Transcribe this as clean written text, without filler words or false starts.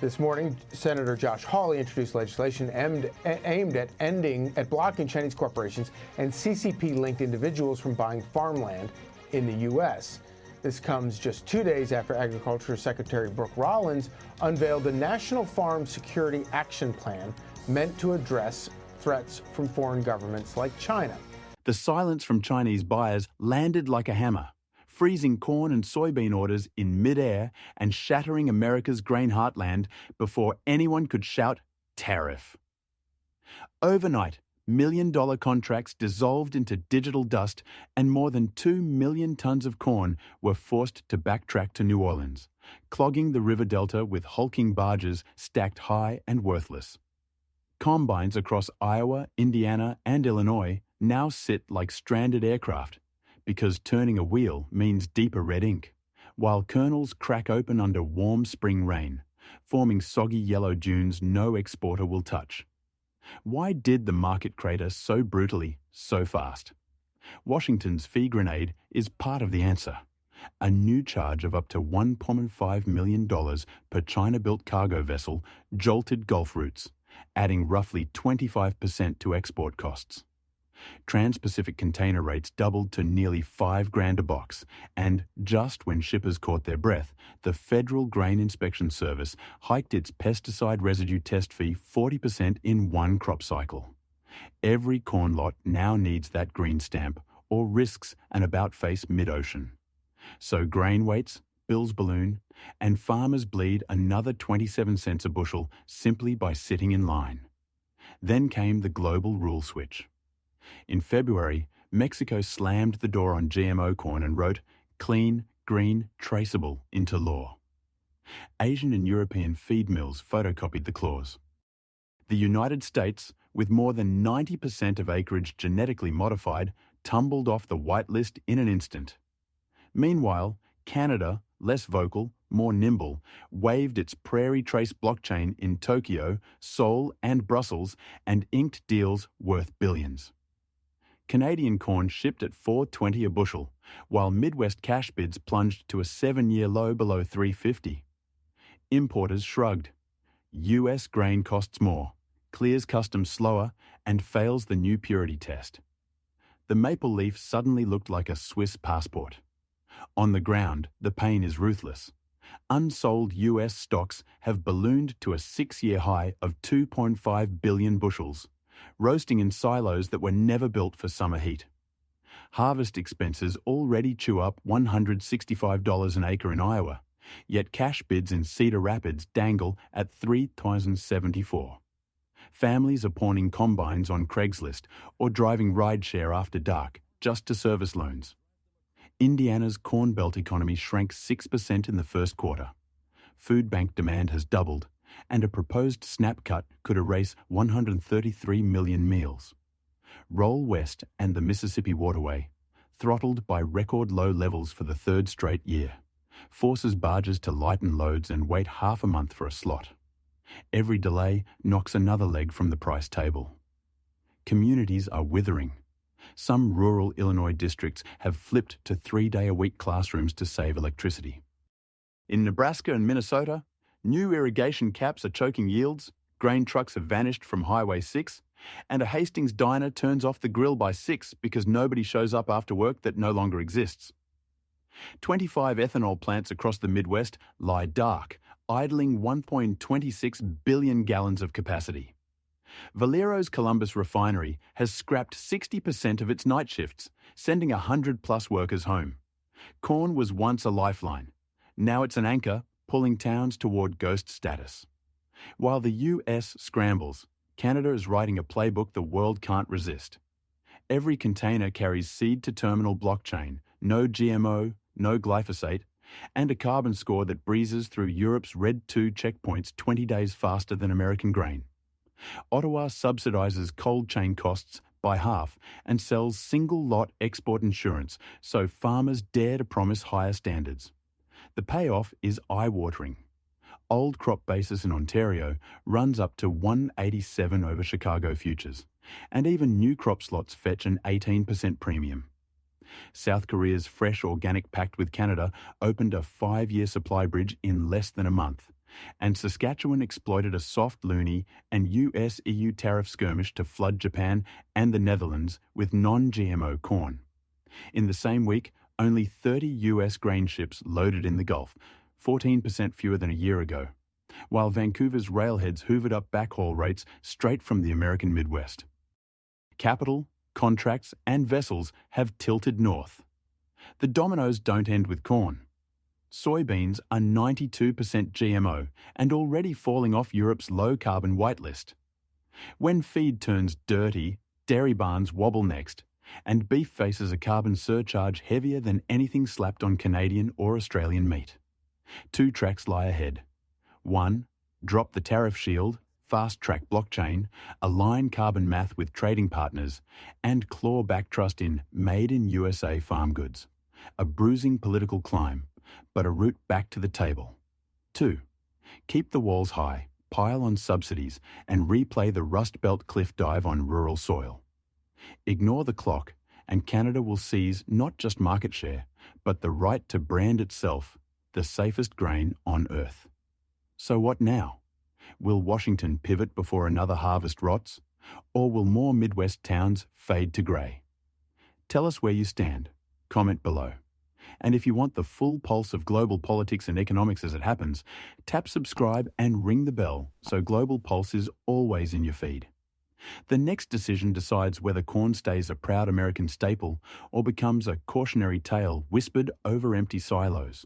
This morning, Senator Josh Hawley introduced legislation aimed at blocking Chinese corporations and CCP-linked individuals from buying farmland in the U.S. This comes just 2 days after Agriculture Secretary Brooke Rollins unveiled the National Farm Security Action Plan meant to address threats from foreign governments like China. The silence from Chinese buyers landed like a hammer, freezing corn and soybean orders in midair and shattering America's grain heartland before anyone could shout tariff. Overnight, million-dollar contracts dissolved into digital dust and more than 2 million tons of corn were forced to backtrack to New Orleans, clogging the river delta with hulking barges stacked high and worthless. Combines across Iowa, Indiana, and Illinois now sit like stranded aircraft, because turning a wheel means deeper red ink, while kernels crack open under warm spring rain, forming soggy yellow dunes no exporter will touch. Why did the market crater so brutally, so fast? Washington's fee grenade is part of the answer. A new charge of up to $1.5 million per China-built cargo vessel jolted Gulf routes, adding roughly 25% to export costs. Trans-Pacific container rates doubled to nearly $5,000 a box, and just when shippers caught their breath, the Federal Grain Inspection Service hiked its pesticide residue test fee 40% in one crop cycle. Every corn lot now needs that green stamp or risks an about-face mid-ocean. So grain weights, bills balloon, and farmers bleed another 27 cents a bushel simply by sitting in line. Then came the global rule switch. In February, Mexico slammed the door on GMO corn and wrote clean, green, traceable into law. Asian and European feed mills photocopied the clause. The United States, with more than 90% of acreage genetically modified, tumbled off the white list in an instant. Meanwhile, Canada, less vocal, more nimble, waved its Prairie Trace blockchain in Tokyo, Seoul, and Brussels and inked deals worth billions. Canadian corn shipped at $4.20 a bushel, while Midwest cash bids plunged to a 7-year low below $3.50. Importers shrugged. US grain costs more, clears customs slower, and fails the new purity test. The maple leaf suddenly looked like a Swiss passport. On the ground, the pain is ruthless. Unsold US stocks have ballooned to a 6-year high of 2.5 billion bushels, roasting in silos that were never built for summer heat. Harvest expenses already chew up $165 an acre in Iowa, yet cash bids in Cedar Rapids dangle at $3,074. Families are pawning combines on Craigslist or driving rideshare after dark just to service loans. Indiana's Corn Belt economy shrank 6% in the first quarter. Food bank demand has doubled, and a proposed SNAP cut could erase 133 million meals. Roll West and the Mississippi Waterway, throttled by record low levels for the third straight year, forces barges to lighten loads and wait half a month for a slot. Every delay knocks another leg from the price table. Communities are withering. Some rural Illinois districts have flipped to 3-day-a-week classrooms to save electricity. In Nebraska and Minnesota, new irrigation caps are choking yields, grain trucks have vanished from Highway 6, and a Hastings diner turns off the grill by 6 because nobody shows up after work that no longer exists. 25 ethanol plants across the Midwest lie dark, idling 1.26 billion gallons of capacity. Valero's Columbus refinery has scrapped 60% of its night shifts, sending 100-plus workers home. Corn was once a lifeline. Now it's an anchor, pulling towns toward ghost status. While the US scrambles, Canada is writing a playbook the world can't resist. Every container carries seed-to-terminal blockchain, no GMO, no glyphosate, and a carbon score that breezes through Europe's Red 2 checkpoints 20 days faster than American grain. Ottawa subsidizes cold chain costs by half and sells single-lot export insurance so farmers dare to promise higher standards. The payoff is eye-watering. Old crop basis in Ontario runs up to 187 over Chicago futures, and even new crop slots fetch an 18% premium. South Korea's fresh organic pact with Canada opened a 5-year supply bridge in less than a month, and Saskatchewan exploited a soft loonie and US-EU tariff skirmish to flood Japan and the Netherlands with non-GMO corn. In the same week, only 30 US grain ships loaded in the Gulf, 14% fewer than a year ago, while Vancouver's railheads hoovered up backhaul rates straight from the American Midwest. Capital, contracts, and vessels have tilted north. The dominoes don't end with corn. Soybeans are 92% GMO and already falling off Europe's low-carbon whitelist. When feed turns dirty, dairy barns wobble next, and beef faces a carbon surcharge heavier than anything slapped on Canadian or Australian meat. 2 tracks lie ahead. 1. Drop the tariff shield, fast-track blockchain, align carbon math with trading partners, and claw back trust in made-in-USA farm goods. A bruising political climb, but a route back to the table. 2. Keep the walls high, pile on subsidies, and replay the Rust Belt cliff dive on rural soil. Ignore the clock, and Canada will seize not just market share, but the right to brand itself the safest grain on earth. So what now? Will Washington pivot before another harvest rots? Or will more Midwest towns fade to grey? Tell us where you stand. Comment below. And if you want the full pulse of global politics and economics as it happens, tap subscribe and ring the bell so Global Pulse is always in your feed. The next decision decides whether corn stays a proud American staple or becomes a cautionary tale whispered over empty silos.